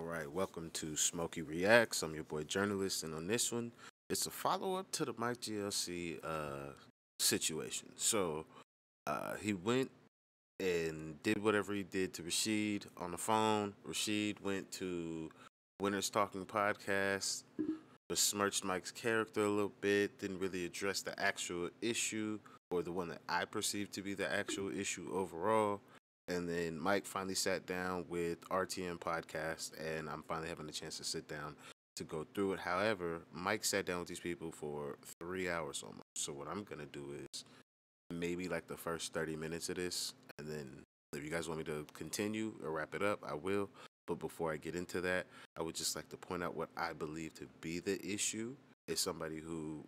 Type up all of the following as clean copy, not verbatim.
right, welcome to Smokey Reacts. I'm your boy Journalist, and on this one, it's a follow up to the Mike GLC situation. He went and did whatever he did to Rashid on the phone. Rashid went to Winners Talking Podcast, besmirched Mike's character a little bit, didn't really address the actual issue or the one that I perceived to be the actual issue overall. And then Mike finally sat down with RTM podcast, and I'm finally having a chance to sit down to go through it. However, Mike sat down with these people for 3 hours almost. So what I'm gonna do is maybe like the first 30 minutes of this, and then if you guys want me to continue or wrap it up, I will. But before I get into that, I would just like to point out what I believe to be the issue is somebody who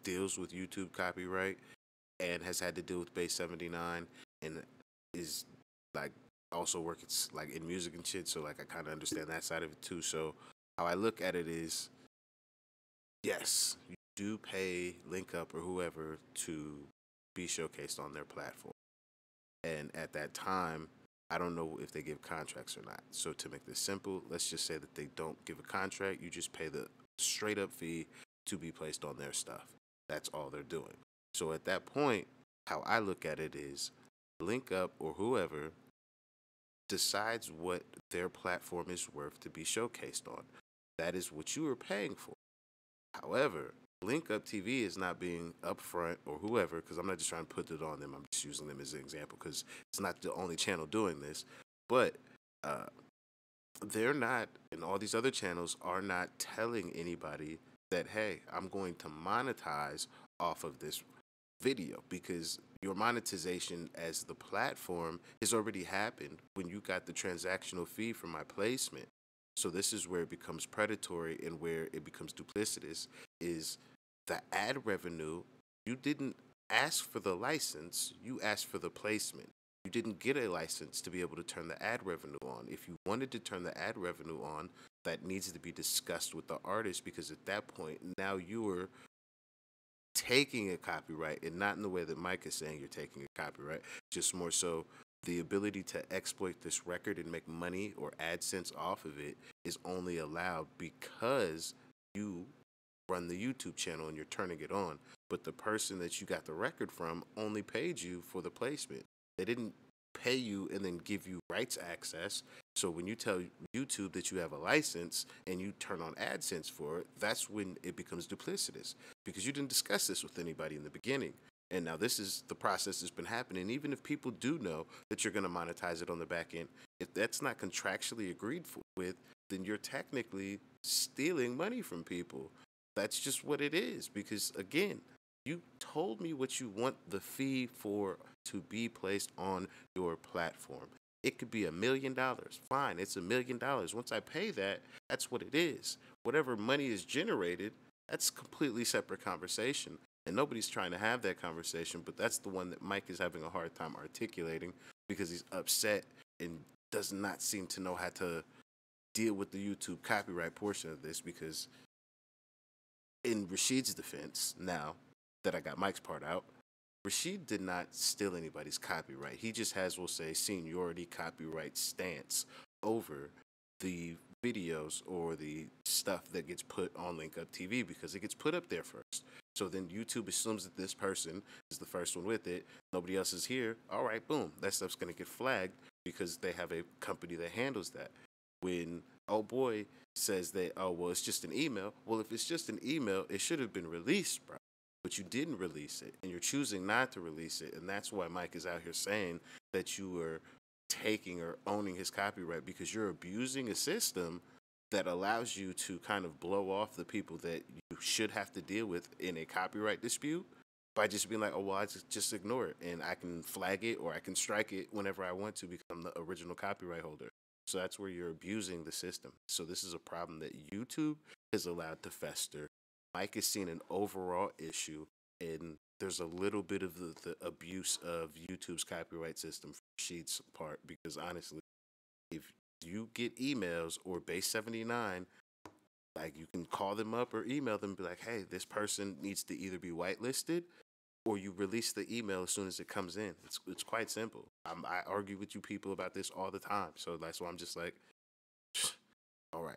deals with YouTube copyright and has had to deal with Base 79 and is like also working like in music and shit. So like I kind of understand that side of it too. So how I look at it is, yes, you do pay Link Up or whoever to be showcased on their platform. And at that time, I don't know if they give contracts or not. So to make this simple, let's just say that they don't give a contract. You just pay the straight up fee to be placed on their stuff. That's all they're doing. So at that point, how I look at it is Link Up or whoever decides what their platform is worth to be showcased on. That is what you are paying for. However, Link Up TV is not being upfront or whoever, because I'm not just trying to put it on them. I'm just using them as an example because it's not the only channel doing this. But they're not, and all these other channels are not telling anybody that, hey, I'm going to monetize off of this video, because your monetization as the platform has already happened when you got the transactional fee from my placement. So this is where it becomes predatory and where it becomes duplicitous is the ad revenue. You didn't ask for the license, you asked for the placement. You didn't get a license to be able to turn the ad revenue on. If you wanted to turn the ad revenue on, that needs to be discussed with the artist, because at that point now you are taking a copyright, and not in the way that Mike is saying you're taking a copyright, just more so the ability to exploit this record and make money or AdSense off of it is only allowed because you run the YouTube channel and you're turning it on. But the person that you got the record from only paid you for the placement. They didn't pay you and then give you rights access. So when you tell YouTube that you have a license and you turn on AdSense for it, that's when it becomes duplicitous, because you didn't discuss this with anybody in the beginning. And now this is the process that's been happening. Even if people do know that you're going to monetize it on the back end, if that's not contractually agreed with, then you're technically stealing money from people. That's just what it is. Because again, you told me what you want the fee for to be placed on your platform. It could be $1 million. Fine, it's $1 million. Once I pay that, that's what it is. Whatever money is generated, that's a completely separate conversation. And nobody's trying to have that conversation, but that's the one that Mike is having a hard time articulating because he's upset and does not seem to know how to deal with the YouTube copyright portion of this. Because in Rashid's defense, now that I got Mike's part out, Rashid did not steal anybody's copyright. He just has, we'll say, seniority copyright stance over the videos or the stuff that gets put on Link Up TV, because it gets put up there first. So then YouTube assumes that this person is the first one with it. Nobody else is here. All right, boom. That stuff's going to get flagged because they have a company that handles that. When oh boy says that, oh, well, it's just an email. Well, if it's just an email, it should have been released, bro. But you didn't release it, and you're choosing not to release it. And that's why Mike is out here saying that you are taking or owning his copyright, because you're abusing a system that allows you to kind of blow off the people that you should have to deal with in a copyright dispute by just being like, oh, well, I just ignore it, and I can flag it or I can strike it whenever I want to because I'm the original copyright holder. So that's where you're abusing the system. So this is a problem that YouTube is allowed to fester. Mike is seeing an overall issue, and there's a little bit of the abuse of YouTube's copyright system for Sheet's part, because honestly, if you get emails or Base 79, like you can call them up or email them and be like, hey, this person needs to either be whitelisted or you release the email as soon as it comes in. It's quite simple. I argue with you people about this all the time. So that's why I'm just like, All right.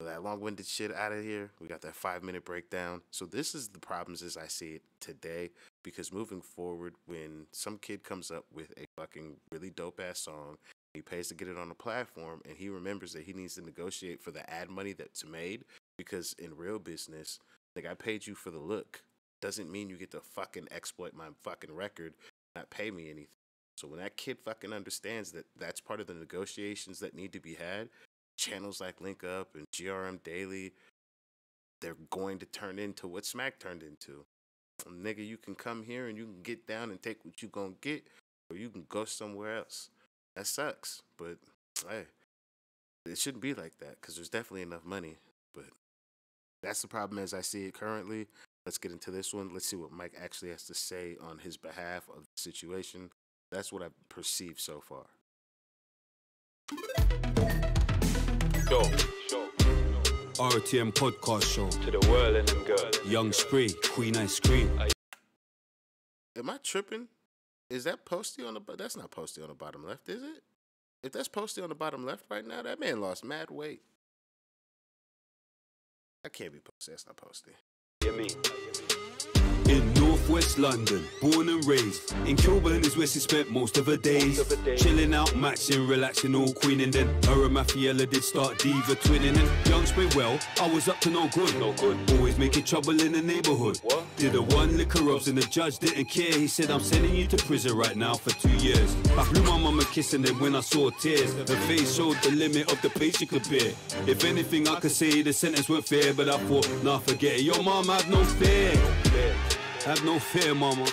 That long-winded shit out of here. We got that 5-minute breakdown. So this is the problems as I see it today. Because moving forward, when some kid comes up with a fucking really dope-ass song, he pays to get it on a platform, and he remembers that he needs to negotiate for the ad money that's made. Because in real business, like, I paid you for the look. Doesn't mean you get to fucking exploit my fucking record, not pay me anything. So when that kid fucking understands that that's part of the negotiations that need to be had, channels like Link Up and GRM Daily, they're going to turn into what Smack turned into. Nigga, you can come here and you can get down and take what you gonna get, or you can go somewhere else. That sucks, but hey, it shouldn't be like that because there's definitely enough money. But that's the problem as I see it currently. Let's get into this one. Let's see what Mike actually has to say on his behalf of the situation. That's what I've perceived so far. RTM podcast show. To the world and them girls. Young Spree, Queen Ice Cream. Am I tripping? Is that Posty on the... That's not Posty on the bottom left, is it? If that's Posty on the bottom left right now, that man lost mad weight. That can't be Posty. That's not Posty. You mean? In Northwest London, born and raised. In Kilburn is where she spent most of her days. Chilling out, matching, relaxing, all queening. Then her and Mafiella did start diva twinning. And young Spray, well, I was up to no good. Always making trouble in the neighborhood. What? Did a one liquor rubs and the judge didn't care. He said, I'm sending you to prison right now for 2 years. I blew my mama kissing them when I saw tears. Her face showed the limit of the pain she could bear. If anything I could say, the sentence weren't fair. But I thought, nah, forget it. Your mom had no fear. Have no fear, mama.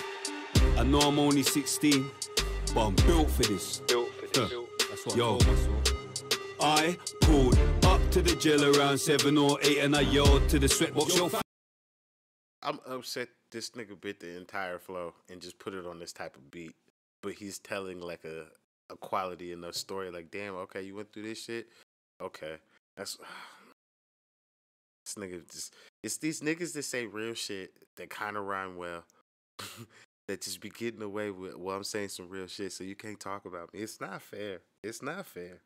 I know I'm only 16, but I'm built for this. That's what yo, I pulled up to the jail around 7 or 8 and I yelled to the sweatbox, yo. I'm upset this nigga bit the entire flow and just put it on this type of beat. But he's telling like a quality in the story. Like, damn, okay, you went through this shit? Okay. That's... This nigga just... It's these niggas that say real shit that kind of rhyme well. That just be getting away with, well, I'm saying some real shit, so you can't talk about me. It's not fair. It's not fair.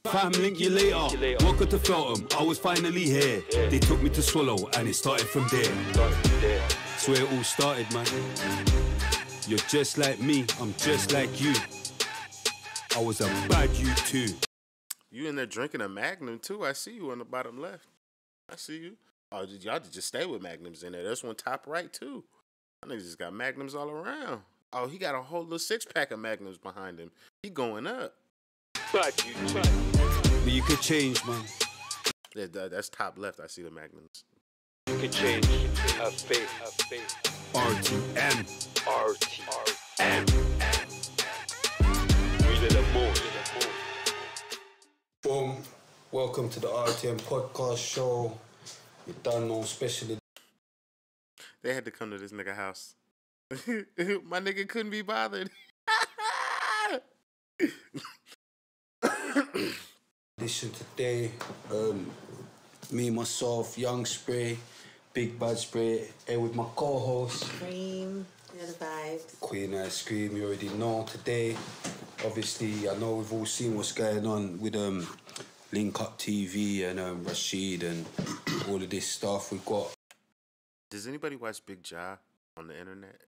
Fam, link you later. Welcome to Feltham. I was finally here. They took me to Swallow, and it started from there. That's where it all started, man. You're just like me. I'm just like you. I was a bad you too. You in there drinking a Magnum too? I see you on the bottom left. I see you. Oh, y'all just stay with Magnums in there. There's one top right too. I niggas just got Magnums all around. Oh, he got a whole little 6-pack of Magnums behind him. He going up. But you could change, man. Yeah, that's top left. I see the Magnums. You could change. Have faith. RTM. We did a move. Boom. Welcome to the RTM podcast show. You done no special. They had to come to this nigga house. My nigga couldn't be bothered. Edition today. Me, myself, Young Spray, Big Bad Spray, here with my co-host. Cream, you know the vibes. Queen Ice Cream, you already know today. Obviously, I know we've all seen what's going on with Link Up TV and Rashid and all of this stuff we've got. Does anybody watch Big Ja on the internet?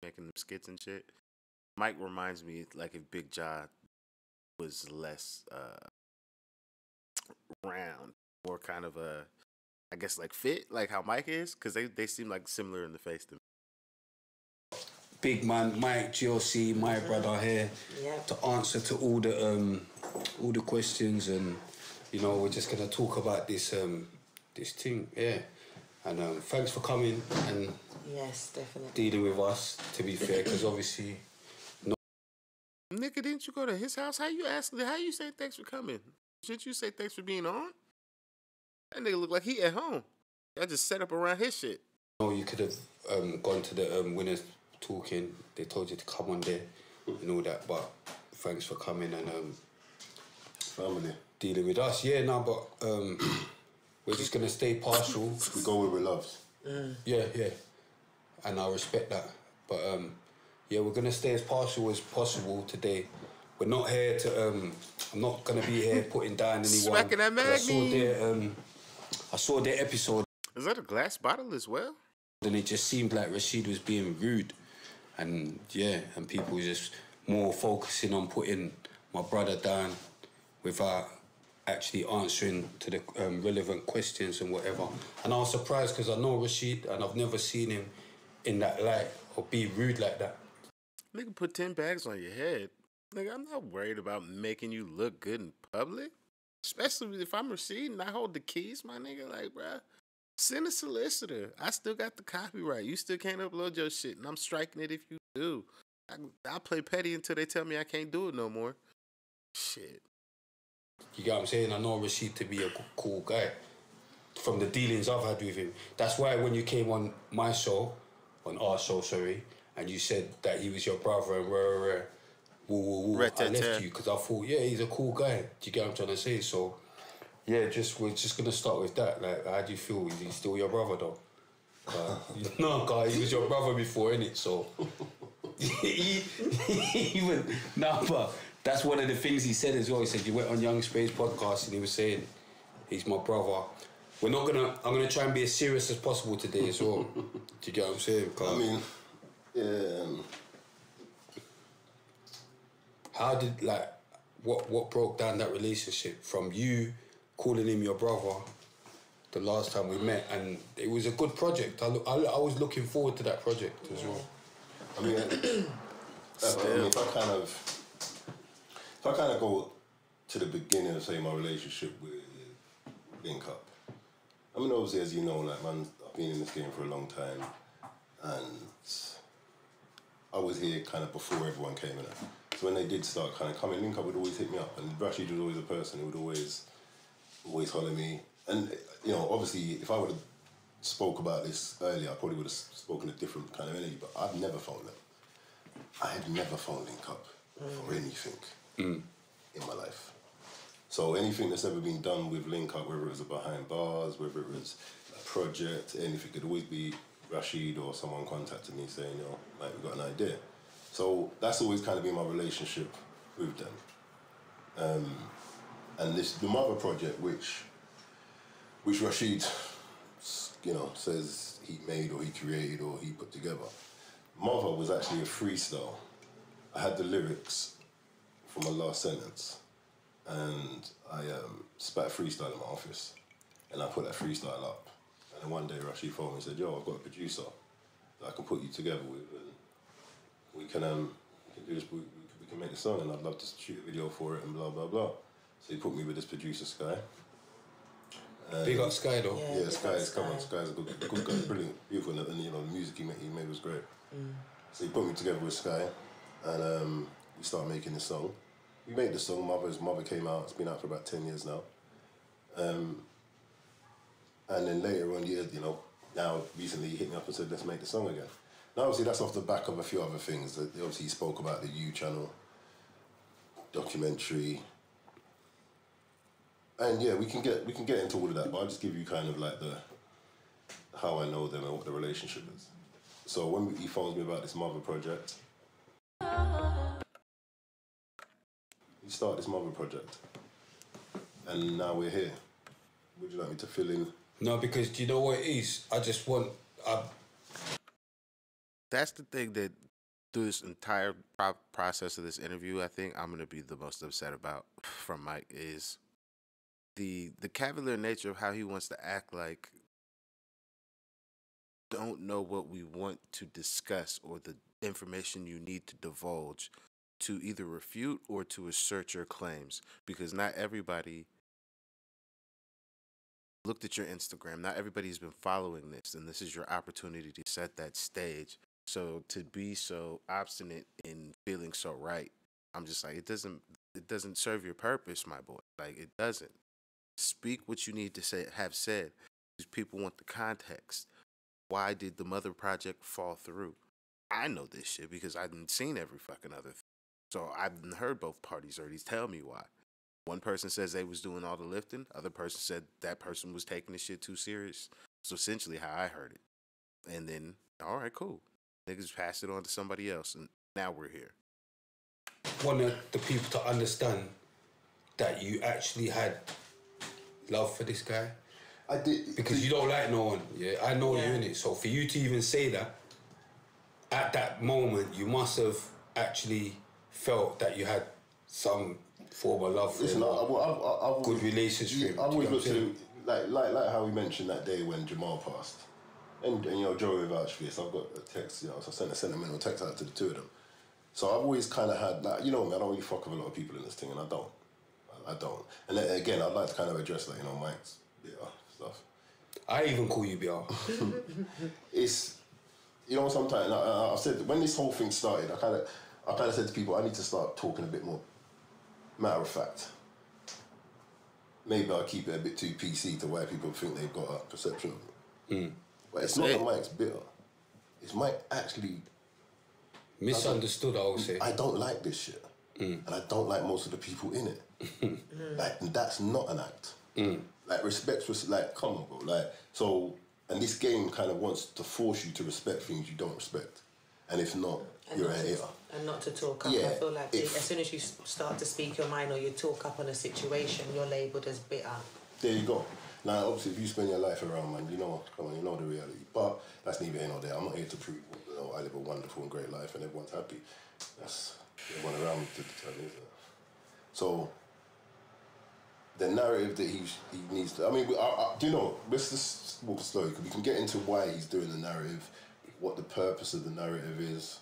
Making them skits and shit? Mike reminds me like if Big Ja was less round, more kind of I guess like fit, like how Mike is, because they seem like similar in the face to me. Big man, Mike, GLC, my brother here, to answer to all the questions, and you know we're just gonna talk about this this thing, yeah. And thanks for coming and yes, definitely dealing with us. To be fair, because obviously, no. Nigga, didn't you go to his house? How you say thanks for coming? Shouldn't you say thanks for being on? That nigga look like he at home. I just set up around his shit. No, you could have gone to the winners talking. They told you to come on there and all that. But thanks for coming and dealing with us. Yeah, no, but we're just gonna stay partial. We go where we love. Yeah, and I respect that. But yeah, we're gonna stay as partial as possible today, we're not here to. I'm not gonna be here putting down anyone. Smacking that But magnet. I saw their episode, Is that a glass bottle as well? and it just seemed like Rashid was being rude, and people were just more focusing on putting my brother down without actually answering to the relevant questions and whatever. And I was surprised because I know Rashid and I've never seen him in that light or be rude like that. Nigga, put 10 bags on your head. Nigga, I'm not worried about making you look good in public. Especially if I'm receiving, I hold the keys, my nigga. Like, bruh, send a solicitor. I still got the copyright. You still can't upload your shit, and I'm striking it if you do. I'll play petty until they tell me I can't do it no more. Shit. You get what I'm saying? I know Rashid to be a cool guy from the dealings I've had with him. That's why when you came on my show, on our show, sorry, and you said that he was your brother and I left you because I thought, he's a cool guy. Do you get what I'm trying to say? So, we're just going to start with that. Like, how do you feel? Is he still your brother, though? No, guy, he was your brother before, innit? So, but that's one of the things he said as well. He said, you went on Young Space podcast and he was saying, he's my brother. I'm going to try and be as serious as possible today as well. Do you get what I'm saying? I mean, how did, what broke down that relationship from you calling him your brother the last time we met? And it was a good project. I was looking forward to that project as well. I mean, if I kind of go to the beginning of, say, my relationship with Link Up. I mean, obviously, as you know, like, man, I've been in this game for a long time, and I was here kind of before everyone came in. So when they did start kind of coming, Link Up would always hit me up, and Rashid was always a person who would always holler me. And, you know, obviously, if I would have spoke about this earlier, I probably would have spoken a different kind of energy, but I've never phoned them. I had never phoned Link Up for anything in my life. So anything that's ever been done with Link Up, whether it was a behind bars, whether it was a project, anything, could always be Rashid or someone contacted me saying, you know, like, we've got an idea. So that's always kind of been my relationship with them. And the Mother project, which Rashid, you know, says he made or he created or he put together. Mother was actually a freestyle. I had the lyrics from my last sentence, and I spat a freestyle in my office, and I put that freestyle up. And then one day Rashid phoned me and said, "Yo, I've got a producer that I can put you together with, and we can do this. We can make the song, and I'd love to shoot a video for it, and blah blah blah." So he put me with this producer, Sky. Big up Sky though. Yeah, Sky's a good guy, brilliant, beautiful, and you know the music he made was great. So he put me together with Sky, and we started making the song. We made the song. Mother came out. It's been out for about 10 years now. And then later on, you know, now recently he hit me up and said, "Let's make the song again." Now obviously that's off the back of a few other things. Obviously he spoke about the U channel documentary. And yeah, we can get into all of that, but I'll just give you kind of like how I know them and what the relationship is. So when he phones me about this Mother project, he started this Mother project, and now we're here. Would you like me to fill in? No, because do you know what it is? I just want. That's the thing that through this entire process of this interview, I think I'm gonna be the most upset about from Mike is the cavalier nature of how he wants to act like don't know what we want to discuss or the information you need to divulge to either refute or to assert your claims, because not everybody looked at your Instagram. Not everybody's been following this, and this is your opportunity to set that stage. So to be so obstinate in feeling so right, I'm just like, it doesn't serve your purpose, my boy. Like, it doesn't. Speak what you need to say, have said. These people want the context. Why did the Mother project fall through? I know this shit because I've seen every fucking other thing. So I've heard both parties already tell me why. One person says they was doing all the lifting. Other person said that person was taking the shit too serious. So essentially how I heard it. And then, all right, cool. Niggas passed it on to somebody else, and now we're here. wanted the people to understand that you actually had love for this guy? I did. Because you don't like no one, yeah? I know you Yeah. in it. So for you to even say that, at that moment, you must have actually felt that you had some form of love for Listen, him. I've Good relationship. I've always Do you looked know at what I'm him like how we mentioned that day when Jamal passed, and you know Joey vouched for this. I've got a text, you know, so I sent a sentimental text out to the two of them. So I've always kind of had like, you know, me, I don't really fuck with a lot of people in this thing, and I don't. I don't. And then, again, I'd like to kind of address like, you know, Mike's stuff. I even call you BR. It's, you know, sometimes I said when this whole thing started, I kind of said to people, I need to start talking a bit more matter of fact. Maybe I'll keep it a bit too PC to where people think they've got a perception of it. But it's not that Mike's bitter. It's Mike actually Misunderstood, I would say. I don't like this shit. And I don't like most of the people in it. Like, and that's not an act. Like, respect's just, like, come on, bro. Like, so, and this game kind of wants to force you to respect things you don't respect. And if not, you're a hater. And not to talk up. Yeah, I feel like as soon as you start to speak your mind or you talk up on a situation, you're labelled as bitter. There you go. Now, obviously, if you spend your life around, man, you know, come on, you know the reality. But that's neither here nor there. I'm not here to prove, you know, I live a wonderful and great life and everyone's happy. That's everyone around me to determine, isn't it? So, the narrative that he needs to... I mean, do you know, let's just walk slowly, because we can get into why he's doing the narrative, what the purpose of the narrative is,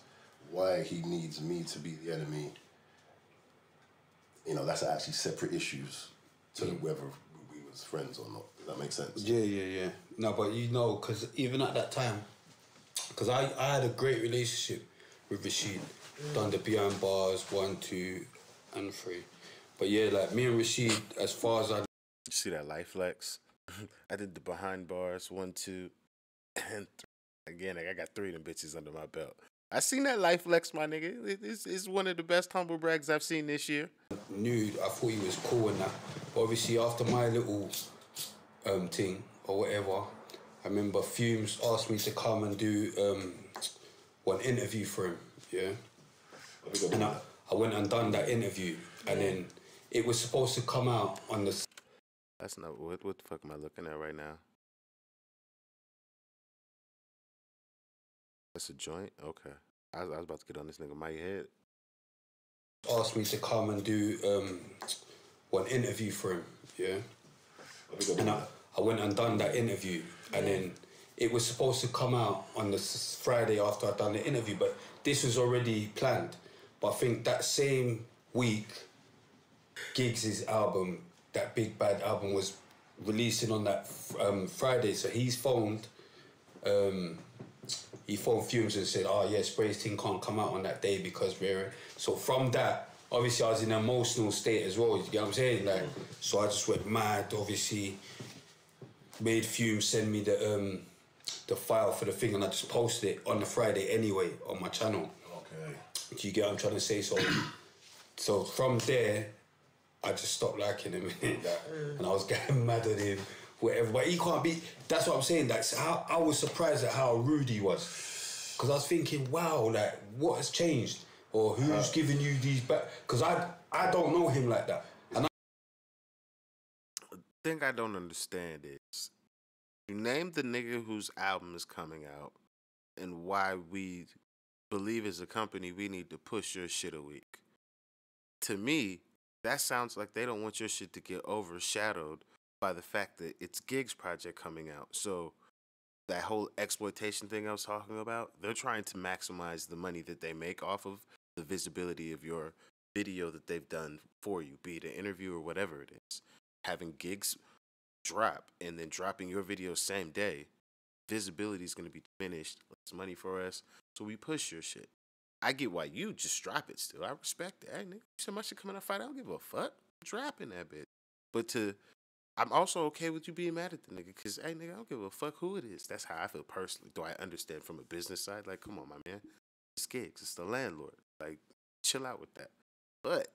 why he needs me to be the enemy. You know, that's actually separate issues to whether we was friends or not. Does that make sense? Yeah. No, but you know, because even at that time, because I had a great relationship with Rashid. Done the behind bars 1, 2, and 3. But yeah, like me and Rashid, as far as I... You see that life flex? I did the behind bars 1, 2, and 3. Again, I got 3 of them bitches under my belt. I seen that life flex, my nigga. It's one of the best humble brags I've seen this year. Knew, I thought he was cool and that. But obviously, after my little thing or whatever, I remember Fumes asked me to come and do one interview for him, yeah? And I went and done that interview, and then it was supposed to come out on the... That's not... What the fuck am I looking at right now? That's a joint? Okay. I was about to get on this nigga my head. Asked me to come and do one interview for him, yeah? And I went and done that interview, and then it was supposed to come out on the Friday after I'd done the interview, but this was already planned. But I think that same week, Giggs' album, that Big Bad album, was releasing on that Friday. So he phoned Fumes and said, oh yeah, Spray's thing can't come out on that day because we're... So from that, obviously I was in an emotional state as well, you get what I'm saying? Like, so I just went mad, obviously, made Fumes send me the file for the thing, and I just posted it on the Friday anyway on my channel. Okay. Do you get what I'm trying to say? So from there, I just stopped liking him, and I was getting mad at him, whatever. But he can't be... That's what I'm saying. That's how I was surprised at how rude he was. Because I was thinking, wow, like, what has changed? Or who's giving you these back? Because I don't know him like that. And The thing I don't understand is, you name the nigga whose album is coming out and why we believe as a company we need to push your shit a week. To me, that sounds like they don't want your shit to get overshadowed by the fact that it's Giggs' project coming out. So that whole exploitation thing I was talking about, they're trying to maximize the money that they make off of the visibility of your video that they've done for you, be it an interview or whatever it is. Having Giggs drop and then dropping your video same day, visibility is going to be diminished. It's money for us, so we push your shit. I get why you just drop it still. I respect it. Hey, nigga, you said my shit coming out fight. I don't give a fuck. Dropping that bitch. But I'm also okay with you being mad at the nigga, because, hey, nigga, I don't give a fuck who it is. That's how I feel personally. Do I understand from a business side? Like, come on, my man. It's Giggs. It's the landlord. Like, chill out with that. But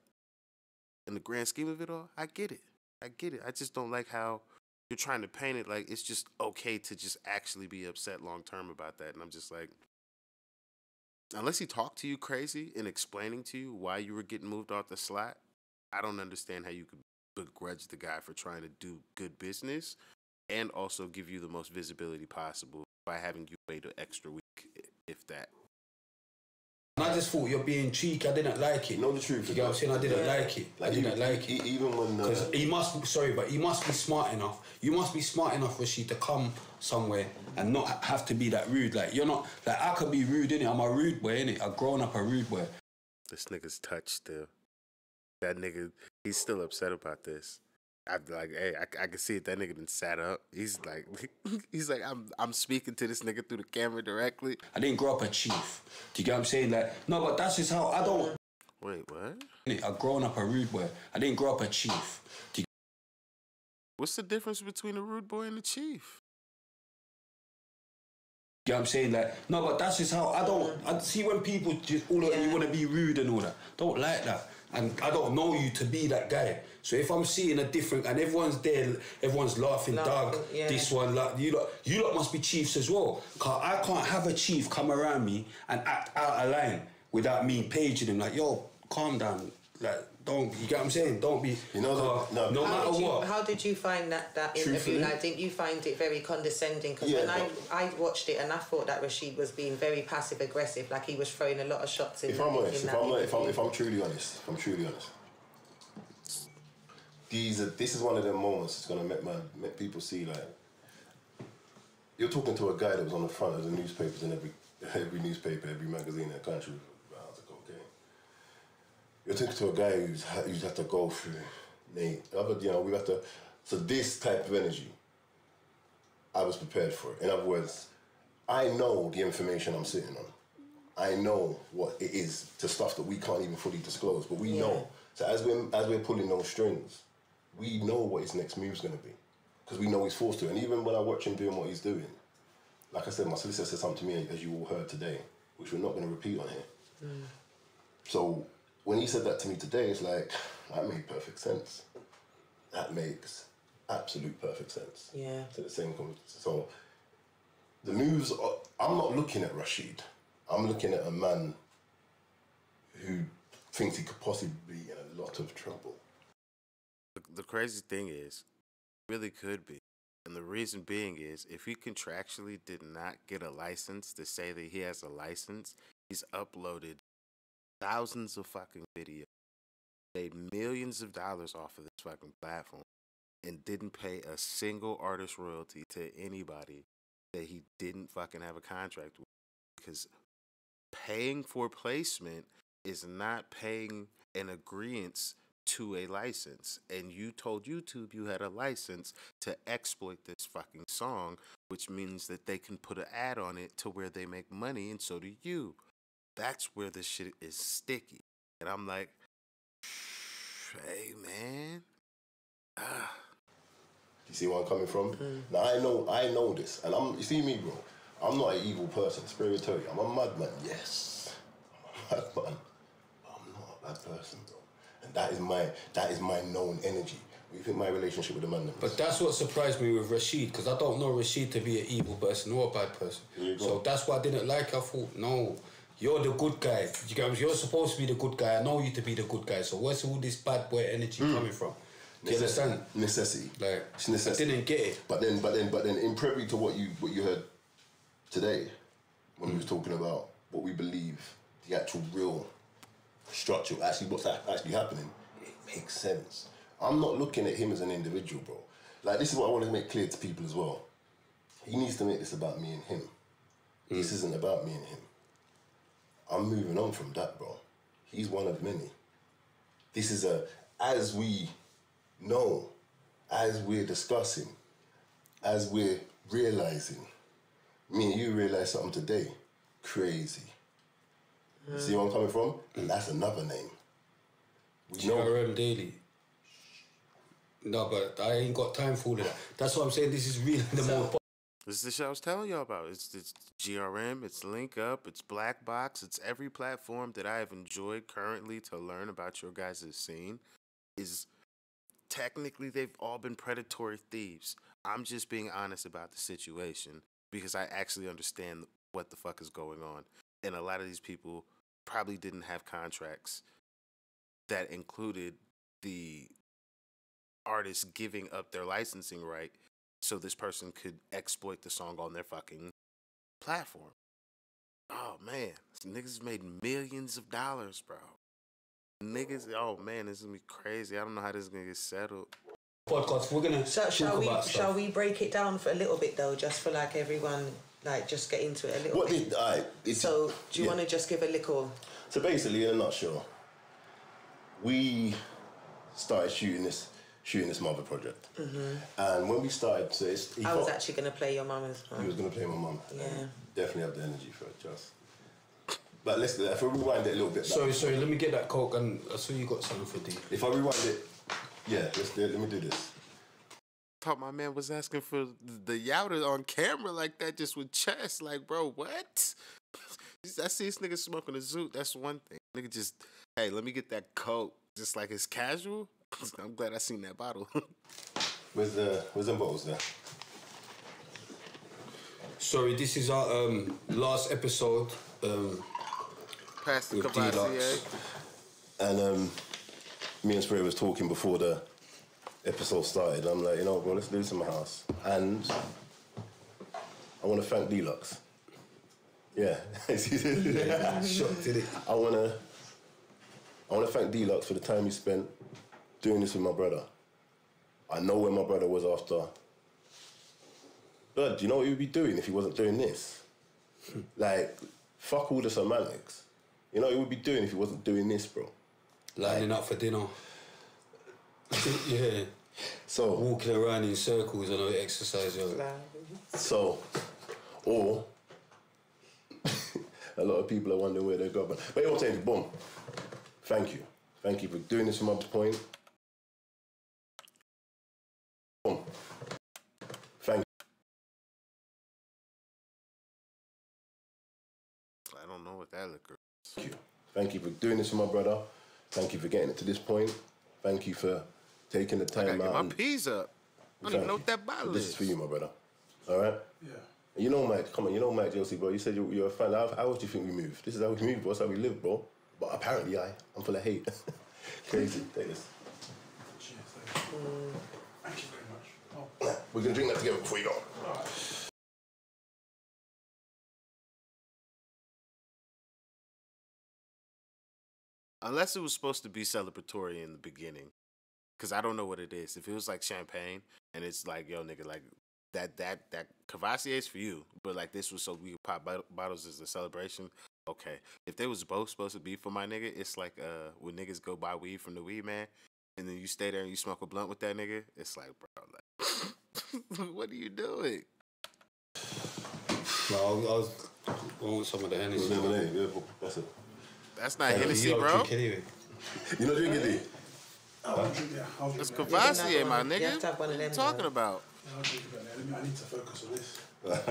in the grand scheme of it all, I get it. I just don't like how you're trying to paint it like it's just okay to just actually be upset long term about that. And I'm just like, unless he talked to you crazy and explaining to you why you were getting moved off the slot, I don't understand how you could begrudge the guy for trying to do good business and also give you the most visibility possible by having you wait an extra week, if that. And I just thought you're being cheeky. I didn't like it. You know the truth. You get what I'm saying? I didn't like it. I didn't like it. Even when because he must. Sorry, but he must be smart enough. You must be smart enough, Rashid, to come somewhere and not have to be that rude. Like you're not. Like I could be rude, innit? I'm a rude boy, innit? I've grown up a rude boy. This nigga's touched still. That nigga, he's still upset about this. I'm like, hey, I can see it. That nigga done sat up. He's like, I'm speaking to this nigga through the camera directly. I didn't grow up a chief. Do you get what I'm saying? Like, no, but that's just how I don't. Wait, what? I've grown up a rude boy. I didn't grow up a chief. What's the difference between a rude boy and a chief? You know what I'm saying? Like, no, but that's just how I don't. I see when people just all you want to be rude and all that. Don't like that. And I don't know you to be that guy. So if I'm seeing a different, and everyone's there, everyone's laughing, dog, this one, like, you lot must be chiefs as well. Cause I can't have a chief come around me and act out of line without me paging him. Like, yo, calm down. Like, don't, you get what I'm saying? Don't be, you know, no matter what. How did you find that interview? Like, didn't you find it very condescending? Because when I watched it and I thought that Rashid was being very passive aggressive, like he was throwing a lot of shots in. If I'm truly honest, this is one of them moments that's gonna make people see, like, you're talking to a guy that was on the front of the newspapers in every newspaper, every magazine in the country. You're talking to a guy who's had to go through, so this type of energy, I was prepared for it. In other words, I know the information I'm sitting on. I know what it is to stuff that we can't even fully disclose, but we know. So as we're pulling those strings, we know what his next move's going to be, because we know he's forced to. And even when I watch him doing what he's doing, like I said, my solicitor said something to me, as you all heard today, which we're not going to repeat on here. So when he said that to me today, it's like, that made perfect sense. That makes absolute perfect sense. Yeah. To the same conversation. So the moves, I'm not looking at Rashid. I'm looking at a man who thinks he could possibly be in a lot of trouble. The crazy thing is, really could be. And the reason being is, if he contractually did not get a license to say that he has a license, he's uploaded thousands of fucking videos, made millions of dollars off of this fucking platform, and didn't pay a single artist royalty to anybody that he didn't fucking have a contract with. Because paying for placement is not paying an agreeance to a license. And you told YouTube you had a license to exploit this fucking song, which means that they can put an ad on it to where they make money, and so do you. That's where this shit is sticky. And I'm like, hey, man. You see where I'm coming from? Now, I know this. And you see me, bro. I'm not an evil person. Spirit tell you, I'm a madman. Yes. I'm a madman. But I'm not a bad person, bro. And that is my known energy. What do you think my relationship with the man is? But that's what surprised me with Rashid, because I don't know Rashid to be an evil person or a bad person. So that's why I didn't like it. I thought, no, you're the good guy. You're supposed to be the good guy. I know you to be the good guy. So where's all this bad boy energy coming from? Do you understand? Necessity. Like, it's necessity. I didn't get it. But then, in privy to what you heard today, when we was talking about what we believe the actual real structure, actually what's actually happening, it makes sense. I'm not looking at him as an individual, bro. Like, this is what I want to make clear to people as well. He needs to make this about me and him. This isn't about me and him. I'm moving on from that, bro. He's one of many. This is as we know, as we're discussing, as we're realizing, me and you realize something today, crazy. See where I'm coming from? And that's another name. We know GRM Daily. No, but I ain't got time for all of that. That's what I'm saying. This is really the more. This is the shit I was telling y'all about. It's GRM, it's Link Up, it's Black Box, it's every platform that I have enjoyed currently to learn about your guys' scene. Is technically they've all been predatory thieves. I'm just being honest about the situation because I actually understand what the fuck is going on. and a lot of these people probably didn't have contracts that included the artist giving up their licensing right so this person could exploit the song on their fucking platform. Oh man, niggas made millions of dollars, bro. Niggas, oh man, this is gonna be crazy. I don't know how this is gonna get settled. Podcast, we're gonna shall we break it down for a little bit though, just for like everyone, like just get into it a little bit. So do you want to just give a little? So basically, in a nutshell, we started shooting this mother project, and when we started, so I was actually gonna play your mum as well. He was gonna play my mum. Yeah, definitely have the energy for it, just. But let's if we rewind it a little bit. Sorry, let me get that coke, and I saw you got something for D. If I rewind it, yeah, let's do it. Let me do this. Thought my man was asking for the youter on camera like that, just with chest. Like, bro, what? I see this nigga smoking a zoot. That's one thing. Nigga just, hey, let me get that coke. Just like it's casual. I'm glad I seen that bottle. Where's them bottles there? Sorry, this is our last episode. Past the Deluxe. And me and Spray was talking before the episode started. I'm like, you know, bro, let's do this in my house. And I want to thank Deluxe. Yeah. Shocked, did it? I want to thank Deluxe for the time he spent doing this with my brother. I know where my brother was after. But do you know what he would be doing if he wasn't doing this? Like, fuck all the semantics. You know what he would be doing if he wasn't doing this, bro? Lining up for dinner. Yeah. So walking around in circles and exercise. So, or a lot of people are wondering where they go. But it won't take boom. Thank you. Thank you for doing this from up to point. Boom. Thank you. I don't know what that liquor is. Thank you. Thank you for doing this for my brother. Thank you for getting it to this point. Thank you for taking the time out. Get my peas up. I don't even know what that bottle is. This is for you, my brother. All right? Yeah. And you know, Mike, come on, you know Mike GLC, bro. You said you're a fan. How else do you think we move? This is how we move, bro. That's how we live, bro. But apparently, I'm full of hate. Crazy. Take this. Cheers. Thank you very much. Oh. We're going to drink that together before you go. All right. Unless it was supposed to be celebratory in the beginning. Because I don't know what it is. If it was like champagne and it's like, yo, nigga, like that Cavassier is for you. But like this was so we could pop bottles as a celebration. Okay. If they was both supposed to be for my nigga, it's like when niggas go buy weed from the weed man and then you stay there and you smoke a blunt with that nigga, it's like, bro, like, what are you doing? No, I want some of the Hennessy. That's it. That's not Hennessy, bro. Anyway. You not drinking it? I'll drink that. I'll drink That's that. Cavassier, my nigga. You have to have one of them. What are you talking about? Yeah, I'll drink that. I need to focus on this.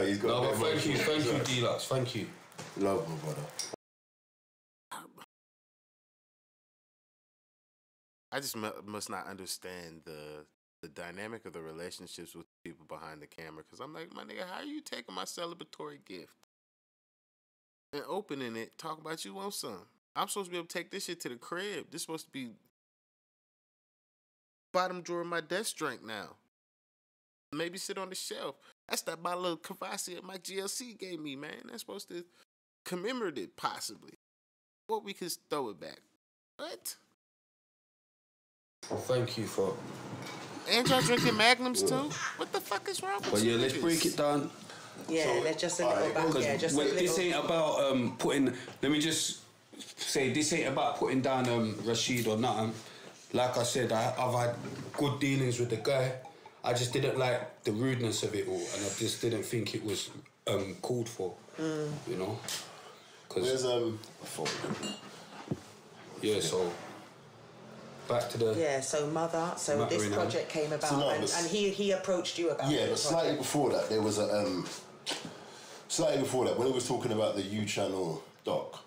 He's got No, but thank you, Deluxe. Thank you. Love my brother. I just must not understand the dynamic of the relationships with people behind the camera. Because I'm like, my nigga, how are you taking my celebratory gift and opening it, talking about you want some? I'm supposed to be able to take this shit to the crib. This supposed to be bottom drawer of my desk drink now. Maybe sit on the shelf. That's that bottle of Cavassier Mike GLC gave me, man. That's supposed to commemorate it, possibly. Or we could throw it back. What? Well, thank you for... And y'all drinking Magnums too? What the fuck is wrong with But you yeah, let's niggas? break it down. Yeah, let's just a little back. Yeah, just a Wait, little. this ain't about putting... Let me just say, this ain't about putting down Rashid or nothing. Like I said, I've had good dealings with the guy. I just didn't like the rudeness of it all, and I just didn't think it was called for, you know? Where's Yeah, so back to the... Yeah, so Mother, so this project came about, So no, and he approached you about yeah, the but slightly project. before that, there was a slightly before that when he was talking about the U Channel doc.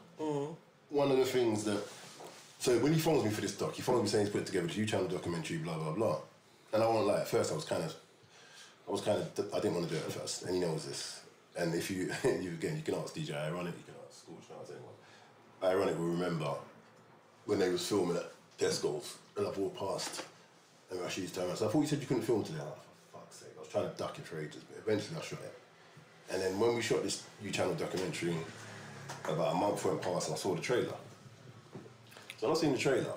One of the things that so when he phones me for this doc, he phoned me saying he's put together this U Channel documentary, blah blah blah. And I won't lie, at first I was kind of I didn't want to do it at first, and he knows this. And if you again, you can ask DJ Ironic, you can ask school, you know what I'm saying? Ironic, we remember when they was filming at Tesco's and I walked past and Rashid's turn around. So I thought you said you couldn't film today. I'm like, for fuck's sake. I was trying to duck it for ages, but eventually I shot it. And then when we shot this U-Channel documentary, about a month went past and I saw the trailer. So when I seen the trailer,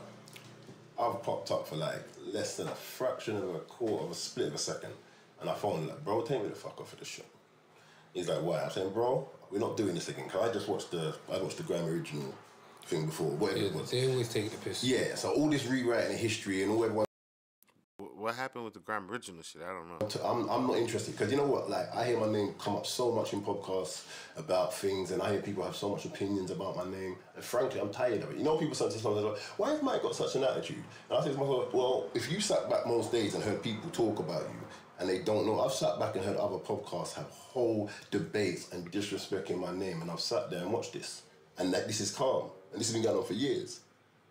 I've popped up for like less than a fraction of a quarter of a split of a second. And I phoned him like, bro, take me the fuck off of this shot. He's like, why? I'm saying, bro, we're not doing this again. Cause I watched the Grime original thing before, whatever it was. They always take the piss. Yeah, so all this rewriting history and all everyone. What happened with the Grime original shit? I don't know. I'm not interested because you know what? Like I hear my name come up so much in podcasts about things, and I hear people have so much opinions about my name. And frankly, I'm tired of it. You know, people say to sometimes like, "Why has Mike got such an attitude?" And I say to myself, "Well, if you sat back most days and heard people talk about you, and they don't know, I've sat back and heard other podcasts have whole debates and disrespecting my name, and I've sat there and watched this, and that this is calm, and this has been going on for years.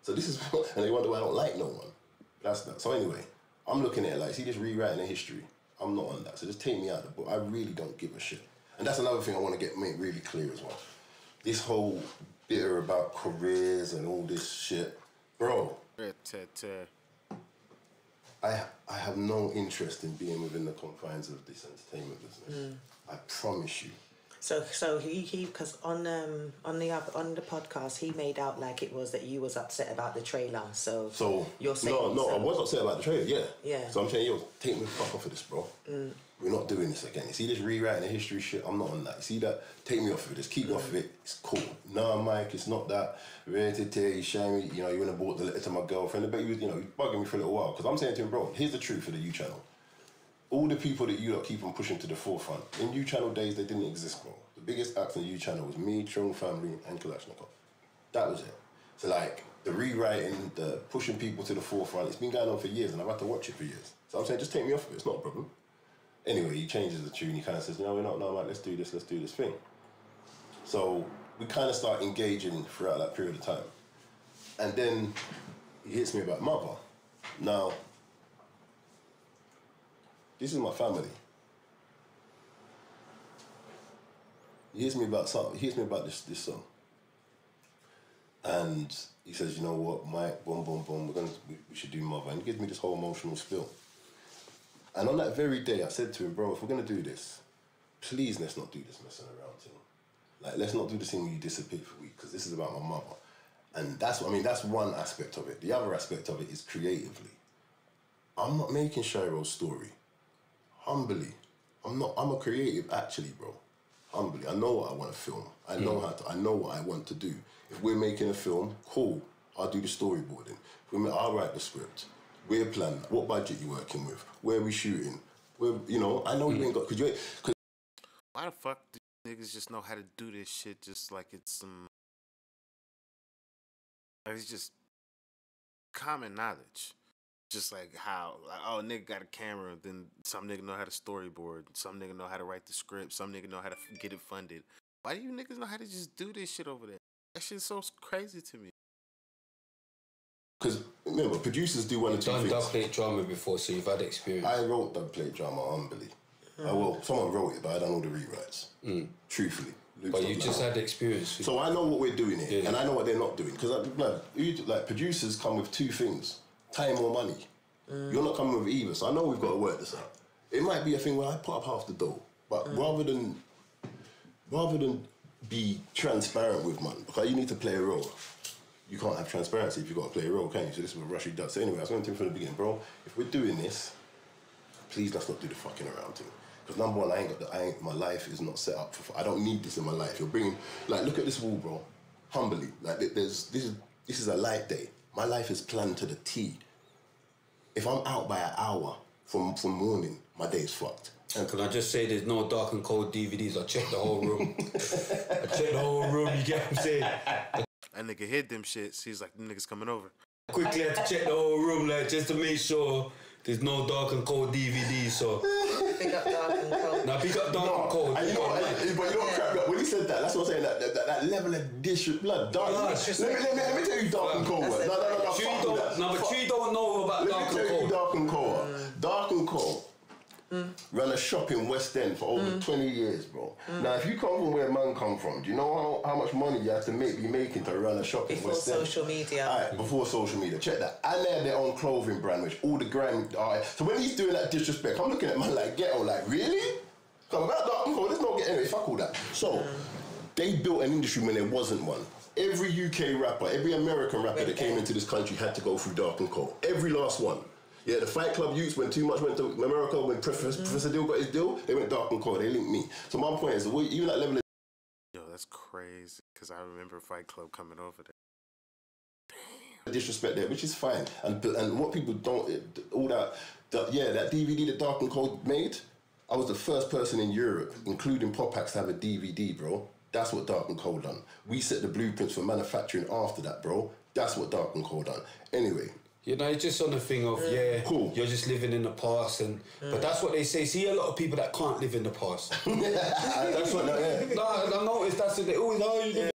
So this is, and they wonder why I don't like no one. That's that. So anyway." I'm looking at it like, see this rewriting the history. I'm not on that, so just take me out of the book. I really don't give a shit. And that's another thing I want to make really clear as well. This whole bitter about careers and all this shit, bro. I have no interest in being within the confines of this entertainment business. I promise you. So he because on the podcast he made out like it was that you was upset about the trailer. So you're saying I was upset about the trailer. Yeah. Yeah. So I'm saying, yo, take me the fuck off of this, bro. We're not doing this again. You see this rewriting the history shit? I'm not on that. You see that? Take me off of it. Just keep me off of it. It's cool. No, Mike, it's not that. You shame me. You know, you went and bought the letter to my girlfriend. I bet you was bugging me for a little while because I'm saying to him, bro, here's the truth for the U-Channel. All the people that you lot keep on pushing to the forefront, in U-Channel days, they didn't exist, bro. The biggest acts in U-Channel was me, Chung Family, and Kalashnikov. That was it. So, like, the rewriting, the pushing people to the forefront, it's been going on for years, and I've had to watch it for years. So I'm saying, just take me off of it, it's not a problem. Anyway, he changes the tune, he kind of says, no, we're not, no, Mike, let's do this thing. So we kind of start engaging throughout that period of time. And then he hits me about mother. Now, this is my family. He hears me about something. He hears me about this song. And he says, you know what, Mike, boom, boom, boom, we should do Mother. And he gives me this whole emotional spill. And on that very day, I said to him, bro, if we're going to do this, please let's not do this messing around thing. Like, let's not do this thing where you disappear for a week, because this is about my mother. And that's one aspect of it. The other aspect of it is creatively. I'm not making Shiro's story. Humbly. I'm a creative, actually, bro. Humbly. I know what I want to film. I know I know what I want to do. If we're making a film, cool. I'll do the storyboarding. I'll write the script. We're planning. What budget you working with? Where are we shooting? I know you ain't got... Why the fuck do niggas just know how to do this shit just like it's some... it's just common knowledge. Just like how, nigga got a camera, then some nigga know how to storyboard, some nigga know how to write the script, some nigga know how to get it funded. Why do you niggas know how to just do this shit over there? That shit's so crazy to me. Because, remember, producers do one or two things. You've done dubplate drama before, so you've had experience. I wrote dubplate drama, humbly. Someone wrote it, but I done all the rewrites. Truthfully. But you just had experience. So I know what we're doing here, and I know what they're not doing. Because, producers come with two things. Time or money. You're not coming with either, so I know we've got to work this out. It might be a thing where I put up half the dough, but rather than be transparent with money, because you need to play a role. You can't have transparency if you've got to play a role, can you? So this is what Rashid does. So anyway, I was going to him from the beginning, bro, if we're doing this, please let's not do the fucking around thing. Because number one, my life is not set up for... I don't need this in my life. You're bringing... Like, look at this wall, bro. Humbly. Like, this is a light day. My life is planned to the T. If I'm out by an hour from morning, my day is fucked. And can I just say there's no dark and cold DVDs? I checked the whole room. You get what I'm saying? That nigga hid them shits. He's like, them niggas coming over. Quickly had to check the whole room, like, just to make sure there's no dark and cold DVDs, so... Pick up dark and cold. Now, pick up dark and cold. But you know what crap me up? When he said that, that's what I'm saying, that level of blood, dark. Let me tell you dark and cold. No, but you don't know about dark and cold. Let me tell you dark and cold. Dark and cold Ran a shop in West End for over 20 years, bro. Now, if you come from where man come from, do you know how much money you have to be making to run a shop in West End? Before social media. Alright, before social media. Check that. And they had their own clothing brand, which all the grime... So when he's doing that disrespect, I'm looking at man like ghetto, like, really? Come about that, there's no getting anyway, fuck all that. So, they built an industry when there wasn't one. Every UK rapper, every American rapper that came into this country had to go through Dark and Cold. Every last one. Yeah, the Fight Club youths, when Too Much went to America, when Professor Dill got his deal, they went Dark and Cold. They linked me. So my point is, even that level of... Yo, that's crazy, because I remember Fight Club coming over there. disrespect there, which is fine. And what people don't... All that DVD that Dark and Cold made, I was the first person in Europe, including Pop Packs, to have a DVD, bro. That's what Dark and Cold done. We set the blueprints for manufacturing after that, bro. That's what Dark and Cold done. Anyway... You know, it's just on the thing of, cool. You're just living in the past, but that's what they say. See, a lot of people that can't live in the past. That's what. No, I noticed that's what they always are.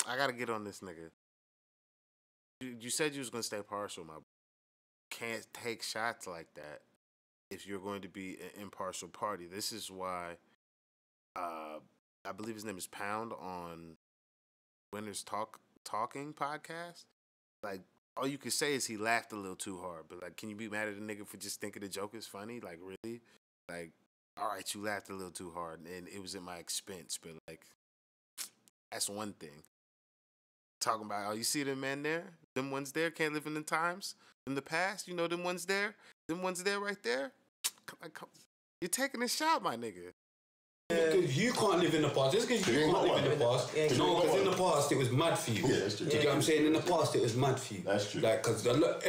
I gotta get on this nigga. You said you was gonna stay partial, my. Can't take shots like that if you're going to be an impartial party. This is why. I believe his name is Pound on Winners Talking podcast. Like, all you can say is he laughed a little too hard, but like, can you be mad at a nigga for just thinking the joke is funny? Like, really? Like, all right, you laughed a little too hard and it was at my expense, but like, that's one thing. Talking about, oh, you see them men there? Them ones there can't live in the times in the past. You know them ones there? Them ones there right there? Come. You're taking a shot, my nigga. Because you can't live in the past. Just because you can't live in the past. No, because in the past it was mad for you. Yeah, that's true. Do you get what I'm saying? In the past it was mad for you. That's true. Like, because like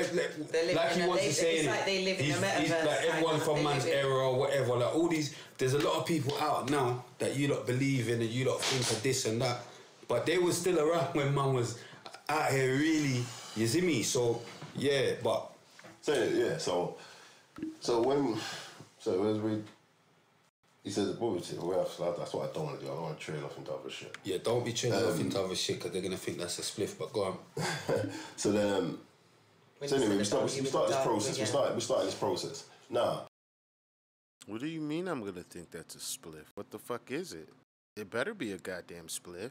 he wants to say, it's like they live in the metaverse. Like everyone from man's era or whatever. Like all these, there's a lot of people out now that you lot believe in and you lot think of this and that, but they were still around when man was out here really. You see me? So yeah, but So as we. He says, that's what I don't want to do. I don't want to trail off into other shit. Yeah, don't be trailing off into other shit because they're going to think that's a spliff, but go on. So anyway, we start this process. We start this process. Now. What do you mean I'm going to think that's a spliff? What the fuck is it? It better be a goddamn spliff.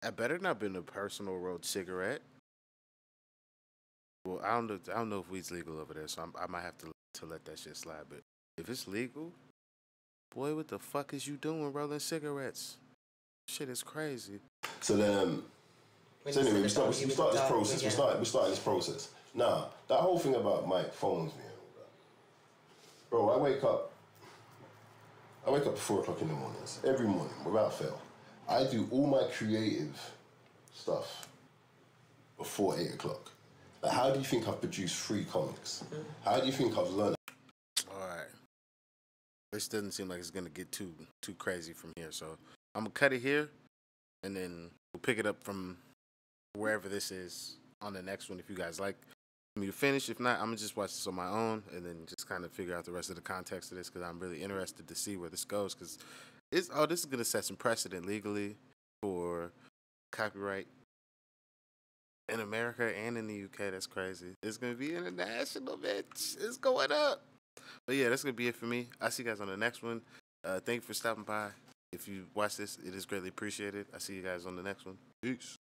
I better not been a personal road cigarette. Well, I don't know if weed's legal over there, so I might have to let that shit slide. But if it's legal... Boy, what the fuck is you doing rolling cigarettes? Shit is crazy. So then, anyway, we start this process. We start this process. Now, that whole thing about Mike phones me and all that. Bro, I wake up at 4 o'clock in the mornings. Every morning, without fail. I do all my creative stuff before 8 o'clock. Like, how do you think I've produced 3 comics? How do you think I've learned? This doesn't seem like it's gonna get too crazy from here, so I'm gonna cut it here, and then we'll pick it up from wherever this is on the next one. If you guys like me to finish, if not, I'm gonna just watch this on my own, and then just kind of figure out the rest of the context of this because I'm really interested to see where this goes. Because this is gonna set some precedent legally for copyright in America and in the UK. That's crazy. It's gonna be international, bitch. It's going up. But yeah, that's going to be it for me. I'll see you guys on the next one. Thank you for stopping by. If you watch this, it is greatly appreciated. I'll see you guys on the next one. Peace.